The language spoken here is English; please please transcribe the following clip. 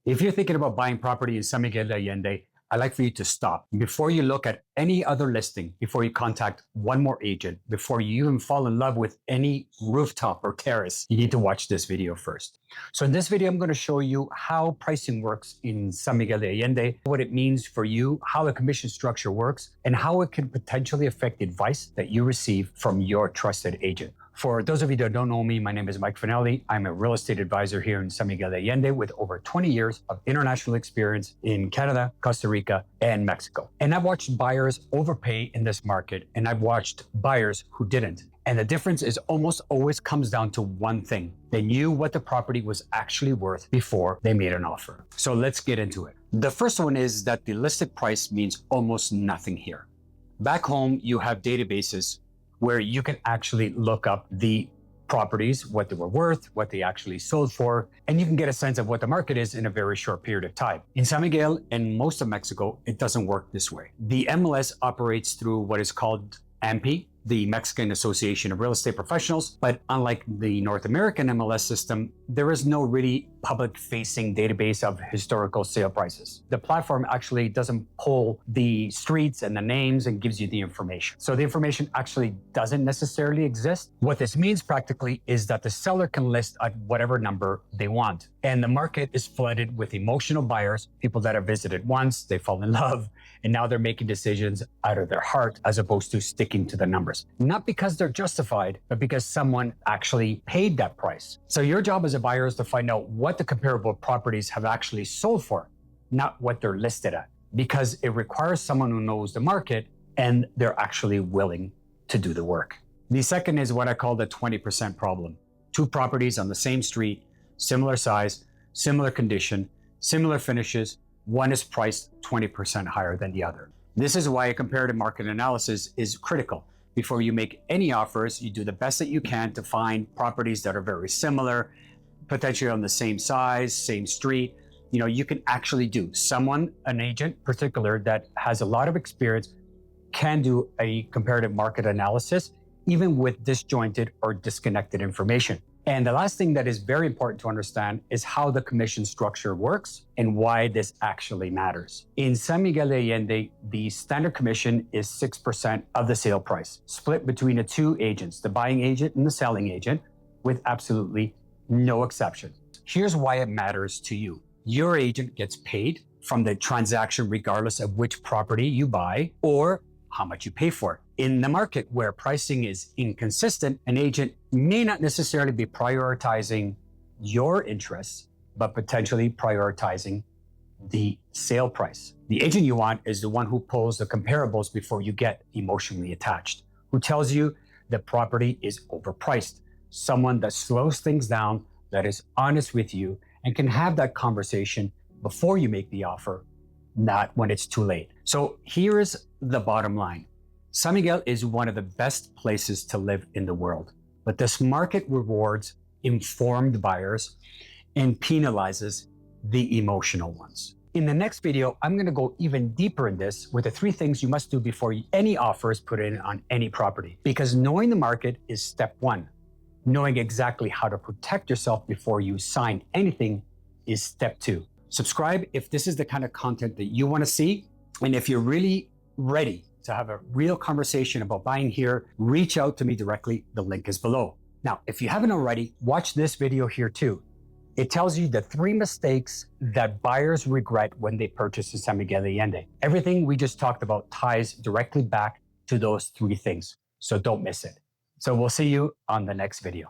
If you're thinking about buying property in San Miguel de Allende, I'd like for you to stop. Before you look at any other listing, before you contact one more agent, before you even fall in love with any rooftop or terrace, you need to watch this video first. So in this video, I'm going to show you how pricing works in San Miguel de Allende, what it means for you, how the commission structure works, and how it can potentially affect advice that you receive from your trusted agent. For those of you that don't know me, my name is Mike Fanelli. I'm a real estate advisor here in San Miguel de Allende with over 20 years of international experience in Canada, Costa Rica, and Mexico. And I've watched buyers overpay in this market, and I've watched buyers who didn't. And the difference is almost always comes down to one thing. They knew what the property was actually worth before they made an offer. So let's get into it. The first one is that the listed price means almost nothing here. Back home, you have databases where you can actually look up the properties, what they were worth, what they actually sold for, and you can get a sense of what the market is in a very short period of time. In San Miguel and most of Mexico, it doesn't work this way. The MLS operates through what is called AMPI, the Mexican Association of Real Estate Professionals, but unlike the North American MLS system, there is no really public-facing database of historical sale prices. The platform actually doesn't pull the streets and the names and gives you the information. So the information actually doesn't necessarily exist. What this means practically is that the seller can list at whatever number they want. And the market is flooded with emotional buyers, people that have visited once, they fall in love, and now they're making decisions out of their heart as opposed to sticking to the numbers. Not because they're justified, but because someone actually paid that price. So your job as a buyer is to find out what the comparable properties have actually sold for, not what they're listed at, because it requires someone who knows the market and they're actually willing to do the work. The second is what I call the 20% problem. Two properties on the same street, similar size, similar condition, similar finishes. One is priced 20% higher than the other. This is why a comparative market analysis is critical. Before you make any offers, you do the best that you can to find properties that are very similar, potentially on the same size, same street. You can actually do. Someone, an agent particular that has a lot of experience can do a comparative market analysis, even with disjointed or disconnected information. And the last thing that is very important to understand is how the commission structure works and why this actually matters. In San Miguel de Allende, the standard commission is 6% of the sale price, split between the two agents, the buying agent and the selling agent, with absolutely no exception. Here's why it matters to you. Your agent gets paid from the transaction regardless of which property you buy or how much you pay for it. In the market where pricing is inconsistent, an agent may not necessarily be prioritizing your interests, but potentially prioritizing the sale price. The agent you want is the one who pulls the comparables before you get emotionally attached, who tells you the property is overpriced, someone that slows things down, that is honest with you, and can have that conversation before you make the offer, not when it's too late. So here's the bottom line. San Miguel is one of the best places to live in the world, but this market rewards informed buyers and penalizes the emotional ones. In the next video, I'm going to go even deeper in this with the 3 things you must do before any offer is put in on any property, because knowing the market is step 1. Knowing exactly how to protect yourself before you sign anything is step 2. Subscribe if this is the kind of content that you want to see. And if you're really ready to have a real conversation about buying here, reach out to me directly. The link is below. Now, if you haven't already, watch this video here too. It tells you the 3 mistakes that buyers regret when they purchase in San Miguel de Allende. Everything we just talked about ties directly back to those 3 things. So don't miss it. So we'll see you on the next video.